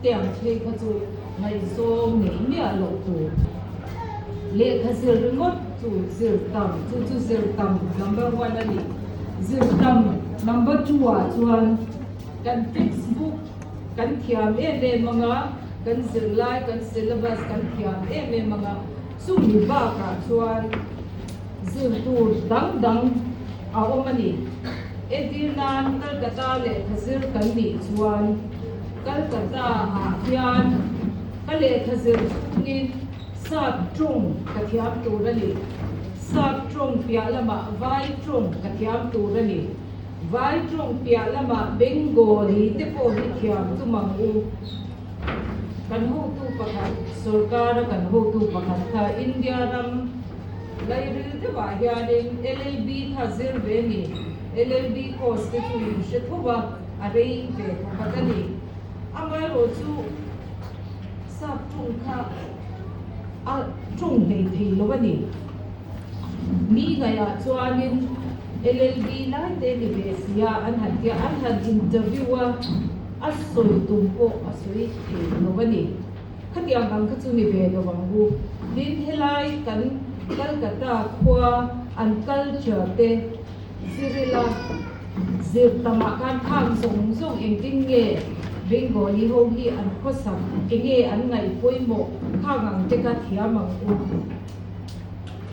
Tiang chơi cái chú Mizo nghỉ mía lộ chú lệ cái zir ngót chú zir tầm chú zir tầm number one là gì zir tầm number two chuan kan textbook kan thiam em mga kan Zirlaite kan syllabus kan thiam em mga sumi ba ka chuan zir tu dang a omani edinan kal kata le khazir kan ni chuan Calcutta Afian Kale Kazir Nin Sab Trung Katiam Turani Sab Trung Pialama Vai Trung Katiam Turani Vai Trung Pialama Bengali Tepo Hikiam Tumangu Kanho Tu Pakan Surkara Kanho Tu Pakan Tha India Ram Lairil Devahyanin LLB Thazir Beni LLB course Tetu Shethuba Arei Pe Pakani Amai roju sab trung kha trung hei thei lo bani mi gaya chuanin LLB lai te ni besia an han interviewer asoi tumpo asoi thei lo bani khatiang ang khachu ni be do wangu din helai kan Calcutta khwa an culture te sirila zir tamakan kham song engting nge Bengal ni ho hi an khosam enge an ngai poimo khangang te ka thiamang u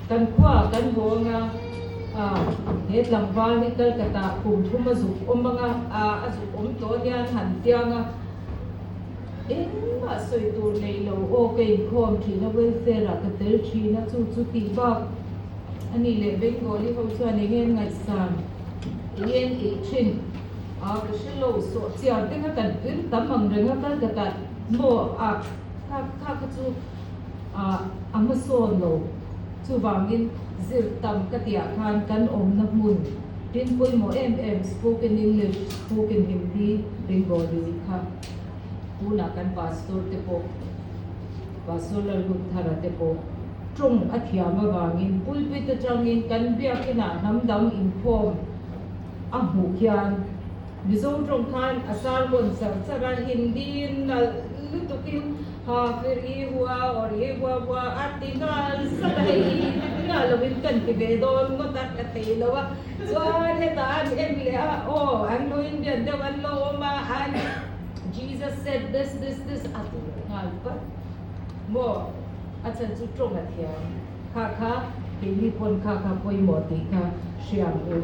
kan khwa kan bonga he tlangwal ni Calcutta kum thuma zu omanga azu to dian han tianga ma soi tur nei lo o ke khom thi na welfare ra ka tel thi na chu ti ba ani le Bengal ni ho chuan enge ngai san yen ki chin Shilo so chia tenga kan pin tamang renga Calcutta mo ka chu amason lo chu wangin zir tam katia khan kan om na mun tin poi mo spoken English spoken Hindi Bengali kha tuna kan pastor te po pastor Lalruatkimi te po trung athiama wangin pulpit atangin kan biakina namdang inform ahu kyan Mizo trong khan asar bon sara Hindi na lutukin ha fir hua or hua artigal sabai na lawin kan tibedon mo tak atelawa so heta emle oh I'm no Indian the one lo ma and Jesus said this atu ngalpa mo achan chu trong athia kha pili pon kha poi moti kha siam u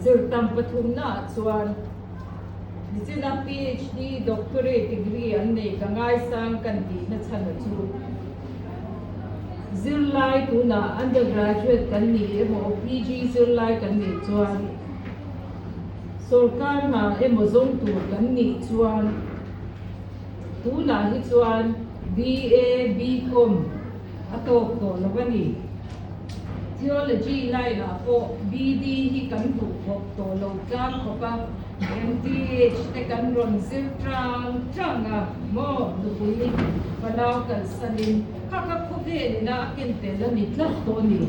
zirtam pathumna chuan nizina PhD doctorate degree an nei kangai sang kan ti na chana chu Zirlaite tuna undergraduate kan ni emo PG Zirlaite kan ni chuan sarkar na emo zong tu kan ni chuan tuna hi chuan BA BCom atok to lawani theology lai na po BD hi kan tu ko to lo tlang ko pa MTH te kan ron zir tranga mo lupuni palaw kan sanin kakakube na akin te la ni tlat to ni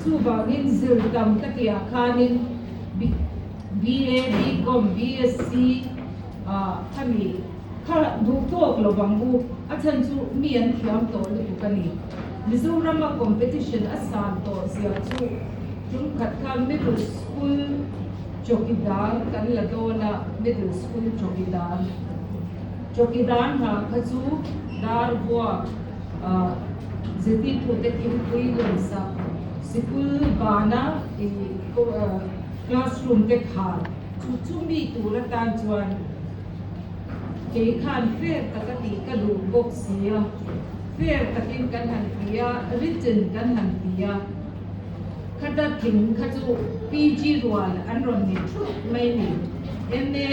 chu bangin zir tam katia khanin BA BCom BSc kami kha duktok lo bangu achan chu mian thiam to lu kani Mizoram competition asan to siya chu chung khatkan middle school chokidar kan ladona middle school chokidar na khachu dar bua zeti thote kim pui lonsa school bana classroom te khar chu mi tura tan chuan ke khan fair takati kalu bok sia fair takin kan han pia written kan han pia khada thing khaju PG rual an ron ni thu mai ni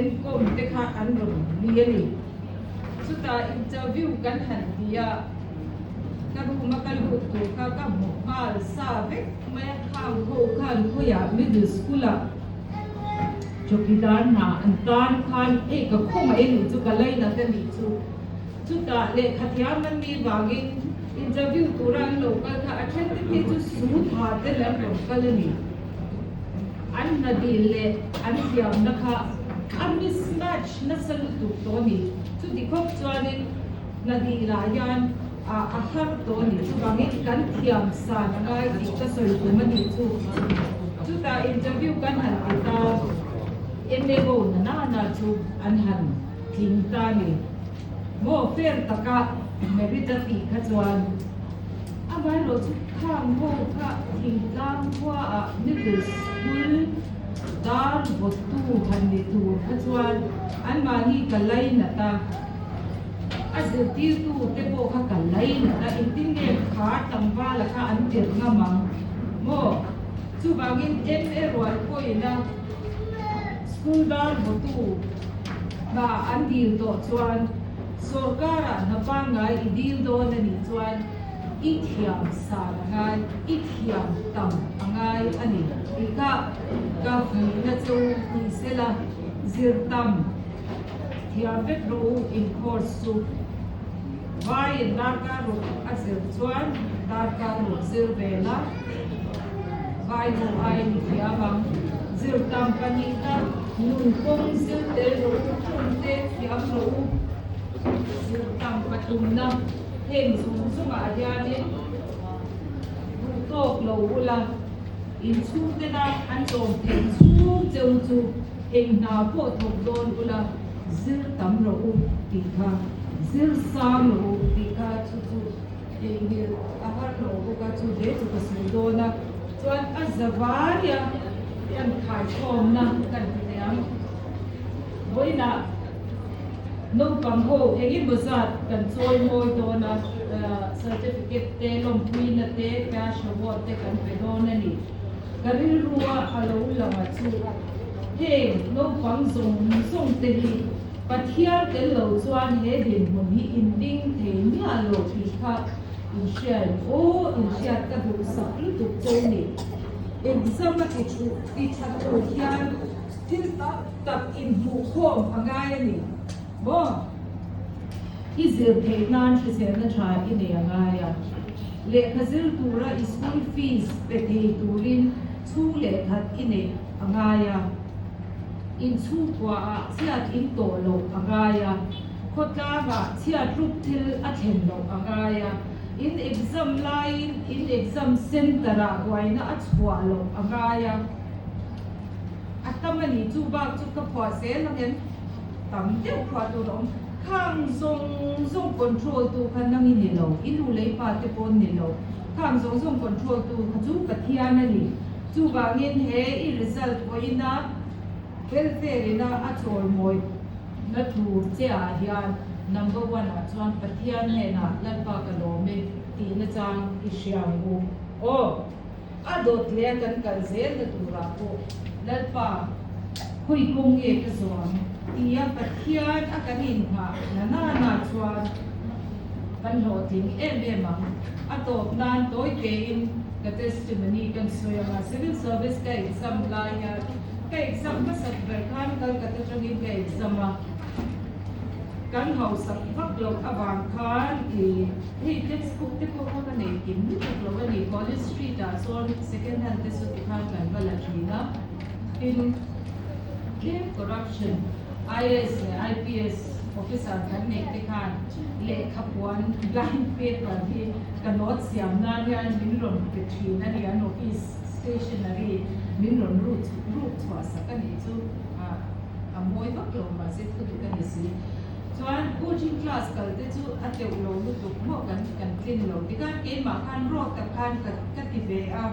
MCom te kha an ron ni ni chuta interview kan han pia kan huma kan hu tu ka mo pal sa ve mai kham ho khan ko ya middle school a chokidar na an tan khan e ka khoma e ni chu ka lai na ka ni chu chuta le khathiam man mi wagin interview turan local tha attend ke chu su tha te la local ni an na dil le an thiam na kha a mismatch na sa lutuk to ni chu di khop chuanin na di la yan a har to ni chu bangin kan thiam sa na ngai di ka soi tu mani chu ta interview kan han ta emego na chu an han thing ta ni mo fair taka meritati ka chuan a bai lo chu khang ho kha thing tlang kwa a middle school dar botu han ni tu ka chuan an ma hi ka lai na ta azti tu te po kha ka lai na ta inting ge kha tangwa la kha an tir nga mang mo chu bangin MA roi ko ina school dar botu ba an dil to chuan sorkara na pa ngai idil do na ni chuan i thiam sa ngai i thiam tam angai ani ika ka na chu ni sela zir tam thiam vet ro in course su vai dar ka ro azir chuan dar ka ro zir vela vai no ai ni thiamang zir tam panita nun kong zir te ro chun te thiam ro zir tam patum na heng sung sung a diani tok lo ula in chu te na an tom theng chu cheu chu heng na po thok don ula zir tam ro u ti kha zir sam ro ti kha chu chu heng ni a har ro u ka chu de chu ka su do na chuan a zavaria kan khai khom na kan te am boina no pang ho hegi bazat kan choi moi do na certificate te lom pui na te cash award te kan pe do na ni karil ruwa alo lama chu he no pang zong te hi pathiar te lo chuan he din mon hi in ding the ni alo thi kha in share ka du sak lu tu che ni exam ma ti chu ti chat to hian til tak in bu khom angai ni bo izir theinan ki serna tha ine angaya le khazil tura school fees pe thei turin chu le khat ine angaya in chu kwa chiat in to lo angaya khota ba chiat rup thil a then lo angaya in exam line in exam center a waina a chwa lo angaya atamani chu ba chu ka phwa se la hen tam te khwa tu rom khang zong control tu khan nang ni lo inu lei pa te pon ni lo khang zong control tu chu ka thian ani chu ba ngin he I result ko ina welfare ina a chol moi na thu che a hian number 1 a chuan pathian he na la pa ka lo me ti na chang I siam u o a dot le kan kal zel na tu ra ko la pa hui kong ye ka zuam iya pathian a kanin ha na chuan kan ho ting em ma a top nan toy ke in ka testimony kan soya civil service ka exam la ya ka exam ma sak ver khan kal ka ta changin ka exam ma kan ho sak phak lo awang khan hi textbook te ko ka nei kin ni lo ga ni college street a so second hand te so ti khan kan bala thina in corruption IRS IPS officer kan nei te khan le khapwan blind paper hi kanot siam na yan min ron ke thina ni an office stationery min ron root wa sakani chu a moi ba lo ma se tu kan ni si chuan coaching class kal te chu a teu lo lu tu mo kan clean lo ti kan ke ma khan ro ka khan ka ti ve a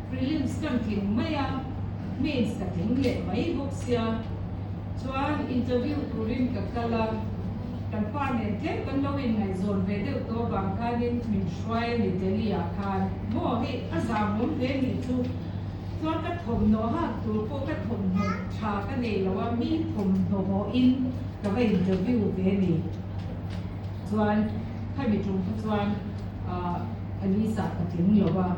prelims kan thing maya mains ka thing le mai bok sia chuan interview turin ka kala kan pa ne ke kan lo in ngai zon ve de to bang khanin min shwai ni delia khan mo hi azam mon ve ni chu chuan ka thom no ha tu ko ka thom no tha ka nei lo wa mi thom no ho in ka vai interview ve ni chuan khai mi chung chuan Anisa ka thing lo wa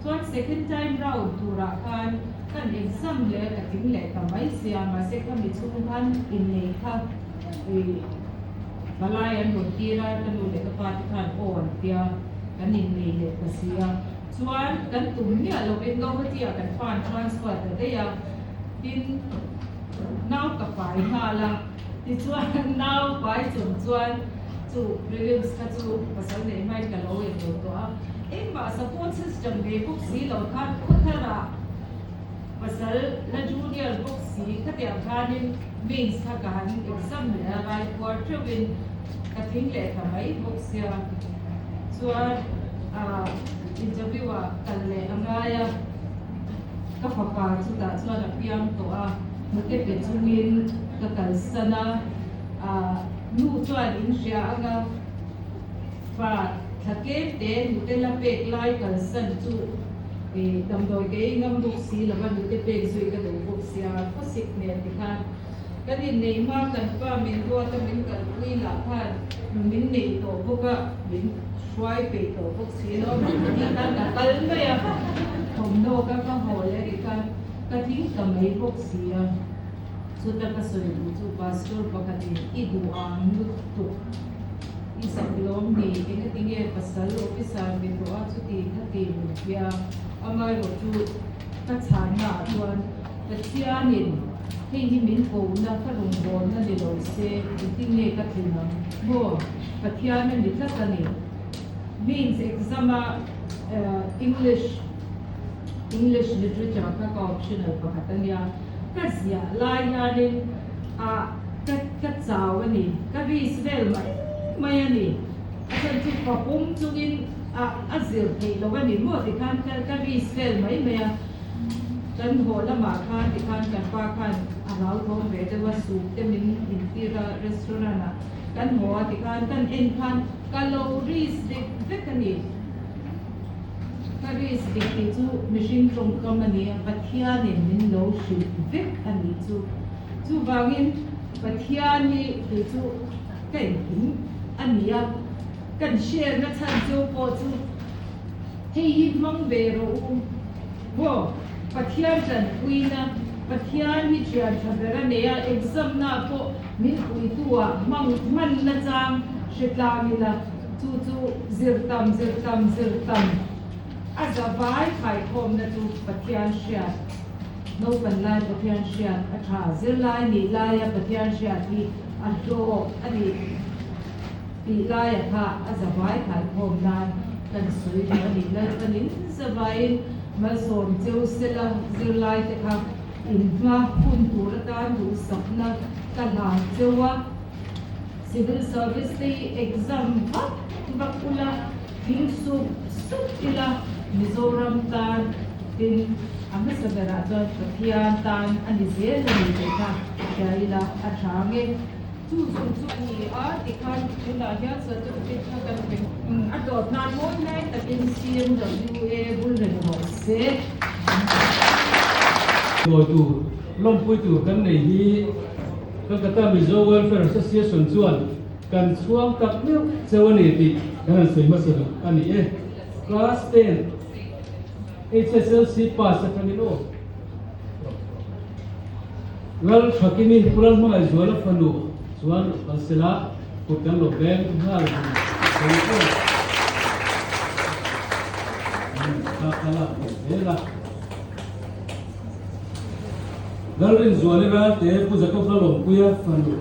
chuan second time round tu ra khan kan exam le ka ting le ka mai sia ma se ka mi chung khan in nei kha Malayan Montira kan le ka pa ti khan on tia kan in nei le ka sia chuan kan tum ni alo Bengal ti a kan fan transfer ta de ya in nau ka pai ha la ti chuan nau pai chuan chu prelims ka chu pasal nei mai ka lo e to a ma support system de book si lo khan khuthara pasal la junior book si khatia khanin means kha kan exam le rai quarter win ka thing le ka mai book sia chuan interview a kan le angaya ka phapa chu ta chuan a piang to a mute pe chungin ka kal sana nu chuan in ria anga fa thake te mute la pek lai kal san chu dam doi ke ngam book si la ban mute pek zui ka do book sia ko sik ne ti khan ka din nei ma kan pa min do ta min kan ui la khan min nei to boka min swai pe to book si lo min ta ka kal me ya thom no ka ho le ri kan ka thing ka mai book sia chu ta ka soi chu pastor pakati I du ang lu tu isang lom ni tinge pasal officer min do a chu ti thati ya amai ro chu ka chana chuan ka chianin hei hi min ko na ka rung bon na ni lo se tinge ka thina bo pathian ni thakani means exam English literature ka optional pakatanya ka sia lai yanin ka chawani ka visvel mai ani asan chu papum chungin azir thei lawani mo ti khan ka visvel mai maya kan ho lama khan ti khan kan pa khan arau thom ve te wa su te min intira restaurant kan ho ti khan kan en khan calories de vekani Paris dikti chu machine from company pathian min lo shi vek ani chu bangin pathian ni chu kai hin ania kan share na chan chu po chu hei hi mang be ro bo pathian chan uina pathian hi chian thabera ne ya exam na po min ui tua mang man na chang shitlamila chu zirtam azavai khai khom na tu pathian shia no ban lai pathian shia atha zirlai ni lai pathian shia ti adro ani ti lai atha azavai khai khom nan kan sui ni la kanin zavai ma som cheu sela zirlai te kha in ma hun tur ta du sapna kala chewa civil service the exam bakula thing su ila Mizoram tan tin anga sabera cha pathian tan ani zel ni te kha jaila athange chu ni a tikhan chula ya sa chu te kha kan pe adot na mo nai ta tin CMWA bulren ho se rồi tu long pui tu kan nei hi kan kata Mizo welfare association chuan kan chuang kap meu chewani ti kan sei ma se ani class 10 HSLC pass kanino Lalruatkimi pulan ma zuala fanu chuan alsela putan lo ben hal kala ela Galrin zualira te puja ka lo kuya fanu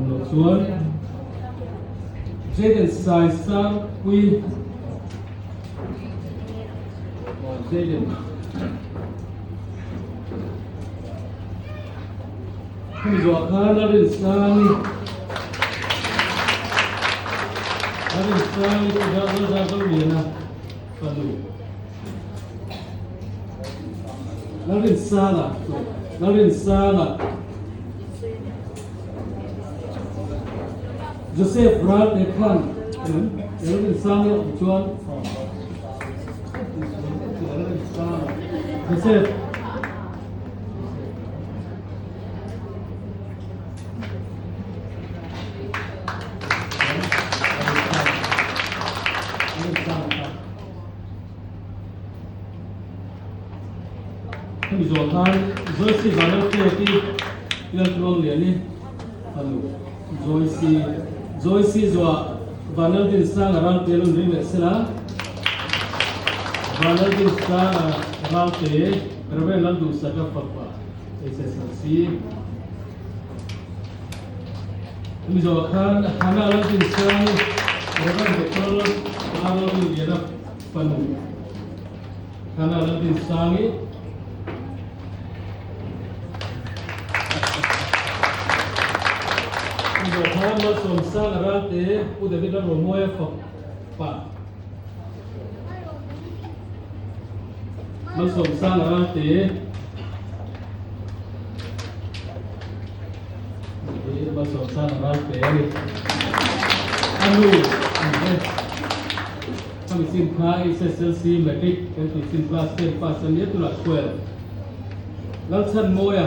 no chuan Jaden sai sang quy Jaden khi dọa khá nó đến sang thì ra cái miền nào phần đủ nó đến sang Joseph Brad de Khan, đến sang nữa chuan. Joseph. Khi dọa Khan, Joyce Vanel Keti, lên luôn liền đi, alo. Joyce zwa Vanel din sang around telun ring sela Vanel din sang around te Rabe landu saka papa SSLC Mizo khan hana landu sang rabe betul aro yana panu hana landu sangi Mizo khan mal som sang arate udah kita romoya pa nó sống sang ở thế nó sống sang ở thế anu kami xin khai SSLC matric kami xin class 10 pass niya tulad 12 lang san mo ya